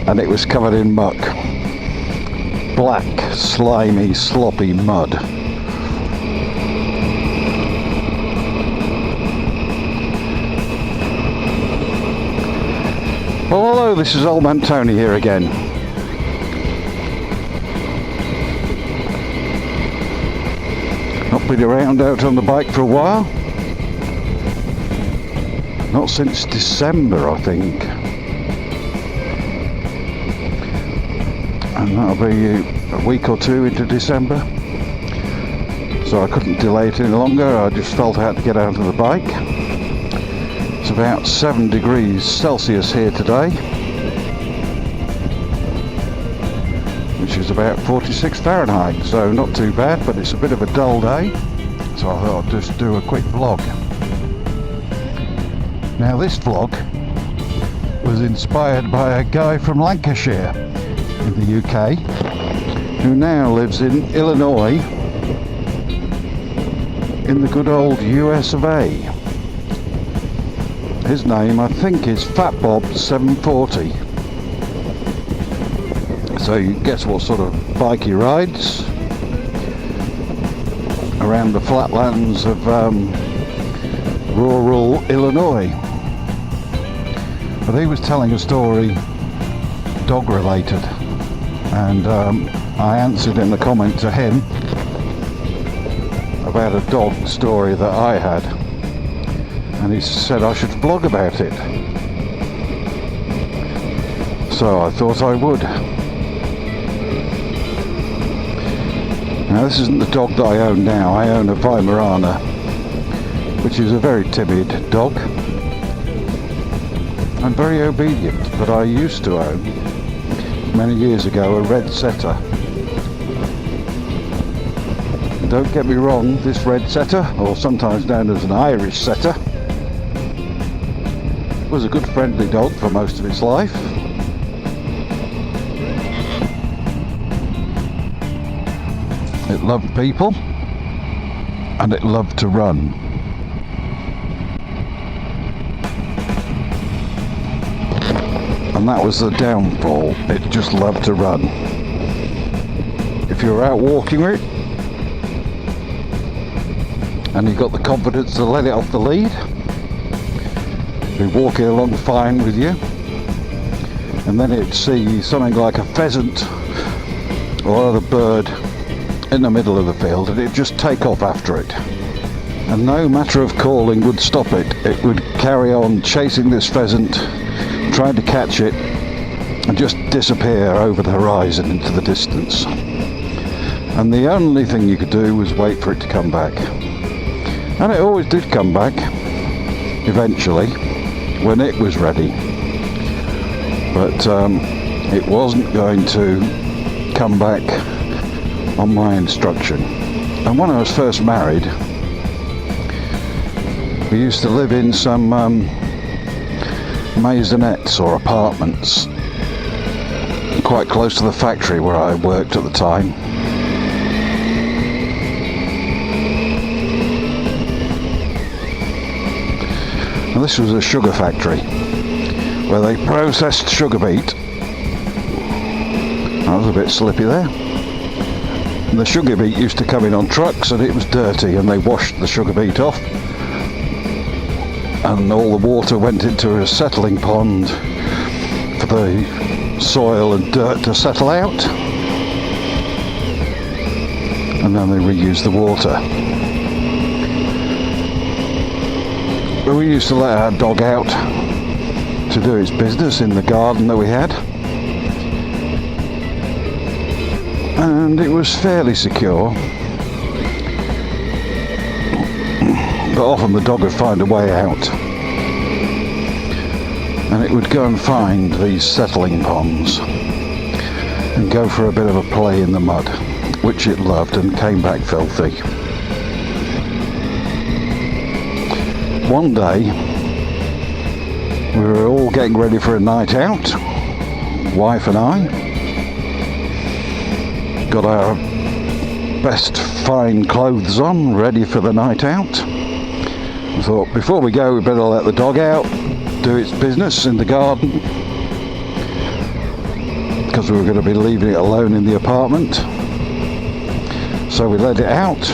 and it was covered in muck. Black, slimy, sloppy mud. Well, hello, this is Old Man Tony here again. Not been around out on the bike for a while. Not since December, I think. And that'll be a week or two into December. So I couldn't delay it any longer. I just felt I had to get out of the bike. It's about 7 degrees Celsius here today, which is about 46 Fahrenheit, so not too bad, but it's a bit of a dull day, so I thought I'd just do a quick vlog. Now this vlog was inspired by a guy from Lancashire in the UK who now lives in Illinois in the good old US of A. His name, I think, is Fat Bob 740. So you guess what sort of bike he rides around the flatlands of rural Illinois. But he was telling a story dog related, and I answered in the comment to him about a dog story that I had. And he said I should vlog about it. So I thought I would. Now this isn't the dog that I own now. I own a Weimaraner, which is a very timid dog and very obedient, but I used to own, many years ago, a red setter. Don't get me wrong, this red setter, or sometimes known as an Irish setter, was a good friendly dog for most of its life. It loved people and it loved to run. And that was the downfall. It just loved to run. If you're out walking it and you've got the confidence to let it off the lead, be walking along fine with you, and then it'd see something like a pheasant or other bird in the middle of the field and it'd just take off after it, and no matter of calling would stop it. It would carry on chasing this pheasant, trying to catch it, and just disappear over the horizon into the distance. And the only thing you could do was wait for it to come back, and it always did come back eventually when it was ready, but it wasn't going to come back on my instruction. And when I was first married, we used to live in some maisonettes or apartments quite close to the factory where I worked at the time. And this was a sugar factory where they processed sugar beet. I was a bit slippy there. And the sugar beet used to come in on trucks and it was dirty, and they washed the sugar beet off, and all the water went into a settling pond for the soil and dirt to settle out, and then they reused the water. But we used to let our dog out to do its business in the garden that we had, and it was fairly secure, but often the dog would find a way out, and it would go and find these settling ponds and go for a bit of a play in the mud, which it loved, and came back filthy. One day we were all getting ready for a night out, wife and I, got our best fine clothes on, ready for the night out. I thought, before we go, we better let the dog out, do its business in the garden. because we were going to be leaving it alone in the apartment. So we let it out,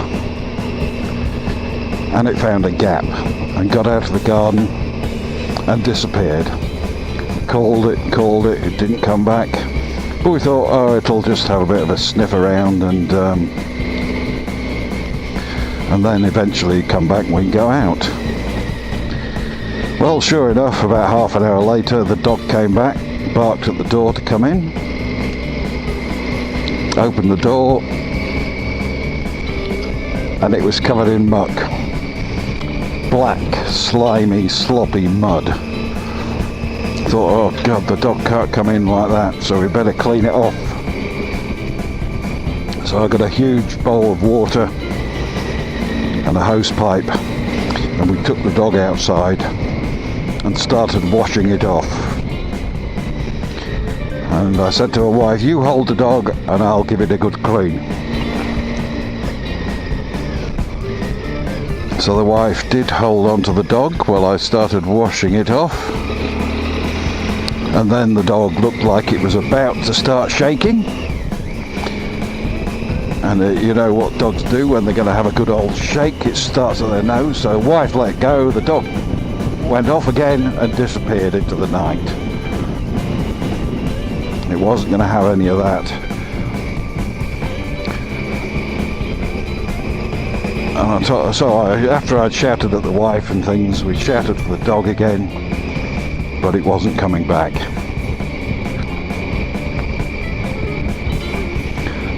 and it found a gap and got out of the garden and disappeared. Called it, it didn't come back. But we thought, oh, it'll just have a bit of a sniff around and then eventually come back and we can go out. Well, sure enough, about half an hour later, the dog came back, barked at the door to come in, opened the door, and it was covered in muck. Black, slimy, sloppy mud. Thought, oh God, the dog can't come in like that, so we better clean it off. So I got a huge bowl of water and a hose pipe, and we took the dog outside and started washing it off. And I said to my wife, you hold the dog and I'll give it a good clean. So the wife did hold on to the dog while I started washing it off. And then the dog looked like it was about to start shaking. And you know what dogs do when they're going to have a good old shake, it starts at their nose. So the wife let go, the dog went off again and disappeared into the night. It wasn't going to have any of that. And after I'd shouted at the wife and things, we shouted for the dog again, but it wasn't coming back.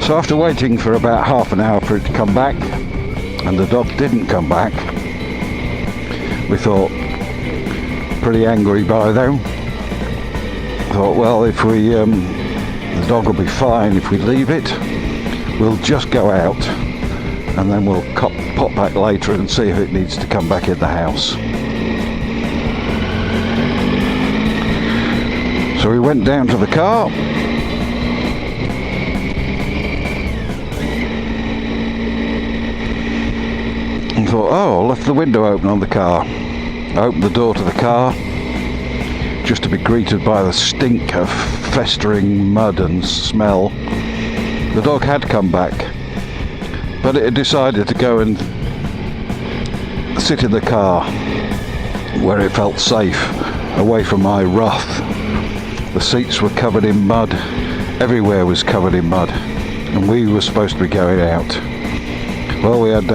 So after waiting for about half an hour for it to come back, and the dog didn't come back, we thought, pretty angry by then, thought, well, if we the dog will be fine if we leave it. We'll just go out and then we'll pop back later and see if it needs to come back in the house. So we went down to the car, and thought, oh, I left the window open on the car. I opened the door to the car just to be greeted by the stink of festering mud and smell. The dog had come back, but it had decided to go and sit in the car where it felt safe, away from my wrath. The seats were covered in mud, everywhere was covered in mud, and we were supposed to be going out. Well, we had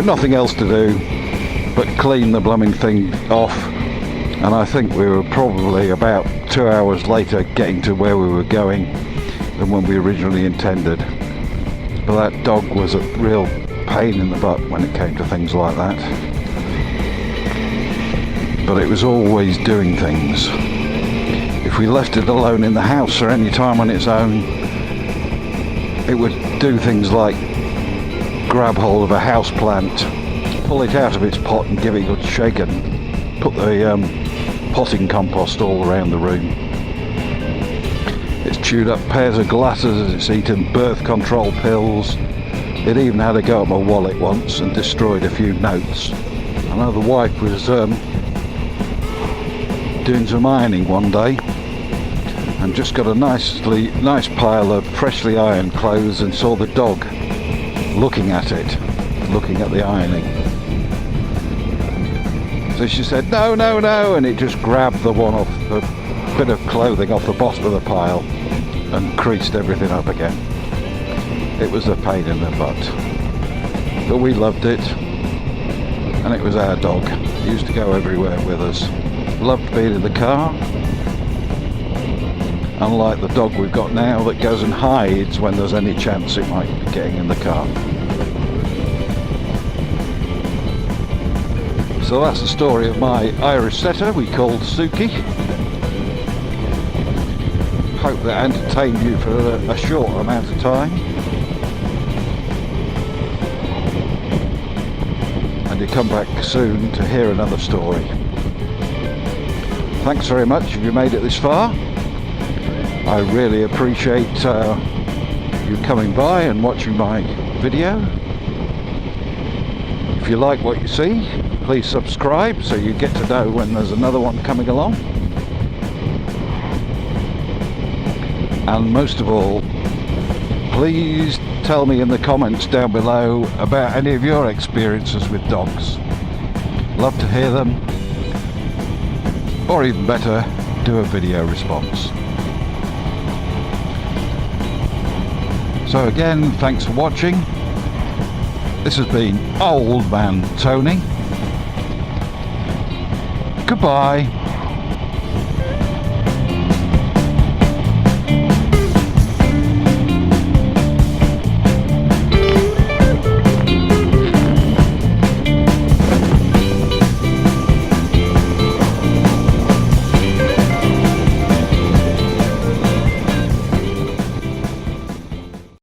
nothing else to do but clean the blooming thing off, and I think we were probably about 2 hours later getting to where we were going than when we originally intended. But that dog was a real pain in the butt when it came to things like that. But it was always doing things. If we left it alone in the house for any time on its own, it would do things like grab hold of a house plant, pull it out of its pot and give it a good shake, and put the potting compost all around the room. It's chewed up pairs of glasses, it's eaten birth control pills. It even had a go at my wallet once and destroyed a few notes. I know the wife was doing some ironing one day and just got a nice pile of freshly ironed clothes and saw the dog looking at the ironing. So she said, no, and it just grabbed the bit of clothing off the bottom of the pile and creased everything up again. It was a pain in the butt, but we loved it, and it was our dog. It used to go everywhere with us. Loved being in the car, unlike the dog we've got now that goes and hides when there's any chance it might be getting in the car. So that's the story of my Irish setter we called Suki. Hope that entertained you for a short amount of time. And you come back soon to hear another story. Thanks very much if you made it this far. I really appreciate you coming by and watching my video. If you like what you see, please subscribe so you get to know when there's another one coming along. And most of all, please tell me in the comments down below about any of your experiences with dogs. Love to hear them, or even better, do a video response. So again, thanks for watching. This has been Old Man Tony. Goodbye.